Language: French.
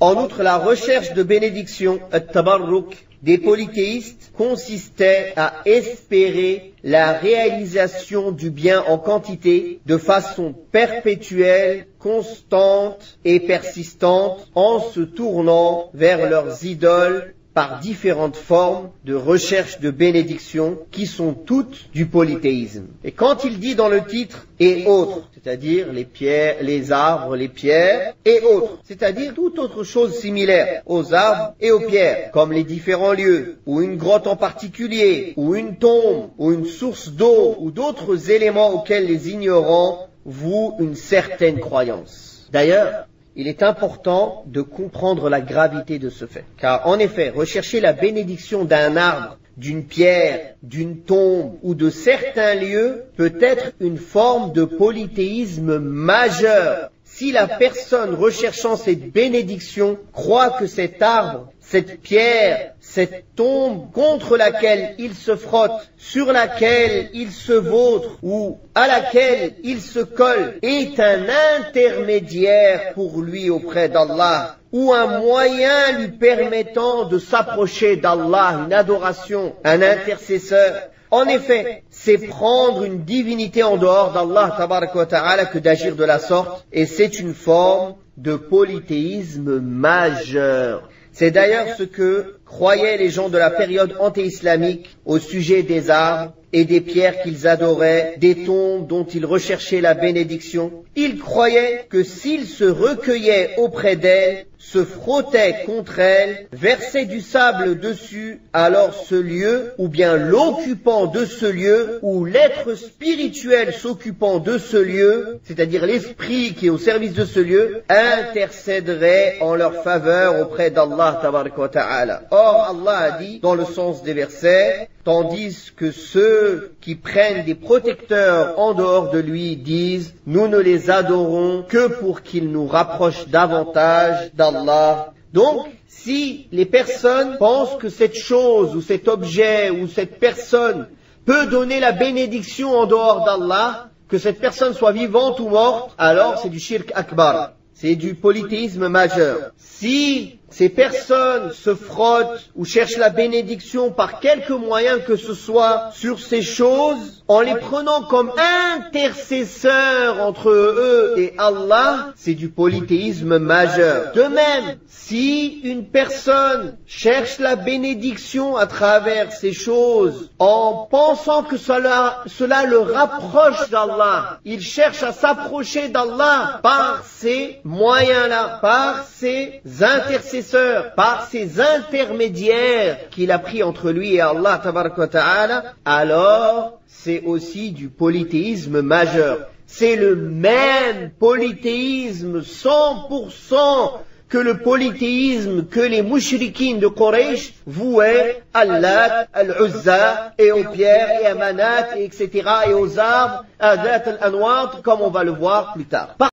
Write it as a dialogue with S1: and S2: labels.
S1: En outre, la recherche de bénédiction, at-tabarruk, des polythéistes consistait à espérer la réalisation du bien en quantité de façon perpétuelle, constante et persistante en se tournant vers leurs idoles par différentes formes de recherche de bénédiction qui sont toutes du polythéisme. Et quand il dit dans le titre « et autres », c'est-à-dire les pierres, les arbres, les pierres, et autres, c'est-à-dire toute autre chose similaire aux arbres et aux pierres, comme les différents lieux, ou une grotte en particulier, ou une tombe, ou une source d'eau, ou d'autres éléments auxquels les ignorants vouent une certaine croyance. D'ailleurs, il est important de comprendre la gravité de ce fait. Car en effet, rechercher la bénédiction d'un arbre, d'une pierre, d'une tombe ou de certains lieux peut être une forme de polythéisme majeur. Si la personne recherchant cette bénédiction croit que cet arbre, cette pierre, cette tombe contre laquelle il se frotte, sur laquelle il se vautre ou à laquelle il se colle est un intermédiaire pour lui auprès d'Allah ou un moyen lui permettant de s'approcher d'Allah, une adoration, un intercesseur. En effet, c'est prendre une divinité en dehors d'Allah tabaraka wa ta'ala que d'agir de la sorte, et c'est une forme de polythéisme majeur. C'est d'ailleurs ce que croyaient les gens de la période anté-islamique au sujet des arbres et des pierres qu'ils adoraient, des tombes dont ils recherchaient la bénédiction. Ils croyaient que s'ils se recueillaient auprès d'elles, se frottaient contre elles, versaient du sable dessus, alors ce lieu, ou bien l'occupant de ce lieu, ou l'être spirituel s'occupant de ce lieu, c'est-à-dire l'esprit qui est au service de ce lieu, intercéderait en leur faveur auprès d'Allah tabaraka wa ta'ala. Or, Allah a dit, dans le sens des versets, tandis que ceux qui prennent des protecteurs en dehors de lui disent, nous ne les adorons que pour qu'ils nous rapprochent davantage d'Allah. Donc, si les personnes pensent que cette chose ou cet objet ou cette personne peut donner la bénédiction en dehors d'Allah, que cette personne soit vivante ou morte, alors c'est du shirk akbar. C'est du polythéisme majeur. Si ces personnes se frottent ou cherchent la bénédiction par quelque moyen que ce soit sur ces choses, en les prenant comme intercesseurs entre eux et Allah, c'est du polythéisme majeur. De même, si une personne cherche la bénédiction à travers ces choses en pensant que cela le rapproche d'Allah, il cherche à s'approcher d'Allah par ces moyens-là, par ces intercesseurs, par ces intermédiaires qu'il a pris entre lui et Allah tabaraka wa ta'ala, alors c'est aussi du polythéisme majeur. C'est le même polythéisme 100% que le polythéisme que les mouchrikines de Quraysh vouaient à Lat, al-Uzza, et aux pierres, et à Manat, et etc., et aux arbres, à Dhat al-Anwat, comme on va le voir plus tard.